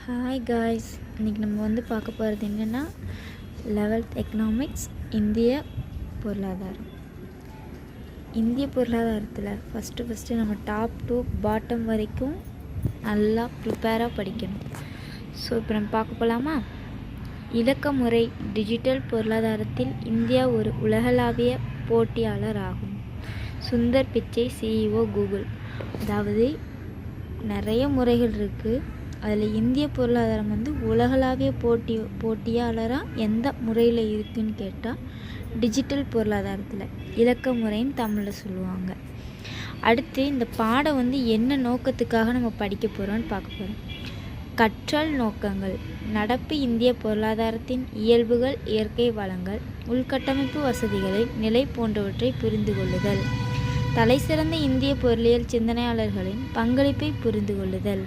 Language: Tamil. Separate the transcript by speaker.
Speaker 1: ஹாய் காய்ஸ், இன்றைக்கி நம்ம பார்க்க போகிறது என்னென்னா 11th எக்கனாமிக்ஸ் இந்திய பொருளாதாரம். இந்திய பொருளாதாரத்தில் ஃபஸ்ட்டு நம்ம டாப் டு பாட்டம் வரைக்கும் நல்லா ப்ரிப்பேராக படிக்கணும். ஸோ இப்போ நம்ம பார்க்க போகலாமா? இலக்க முறை டிஜிட்டல் பொருளாதாரத்தில் இந்தியா ஒரு உலகளாவிய போட்டியாளர் ஆகும். Sundar Pichai, CEO Google. அதாவது நிறைய முறைகள் இருக்குது. அதில் இந்திய பொருளாதாரம் உலகளாவிய போட்டியாளராக எந்த முறையில் இருக்குதுன்னு கேட்டால் டிஜிட்டல் பொருளாதாரத்தில், இலக்க முறைன்னு தமிழில் சொல்லுவாங்க. அடுத்து இந்த பாடம் என்ன நோக்கத்துக்காக நம்ம படிக்க போகிறோம்னு பார்க்க போகிறோம். கற்றல் நோக்கங்கள்: நடப்பு இந்திய பொருளாதாரத்தின் இயல்புகள், இயற்கை வளங்கள், உள்கட்டமைப்பு வசதிகளின் நிலை போன்றவற்றை புரிந்து கொள்ளுதல். தலைசிறந்த இந்திய பொருளியல் சிந்தனையாளர்களின் பங்களிப்பை புரிந்து கொள்ளுதல்.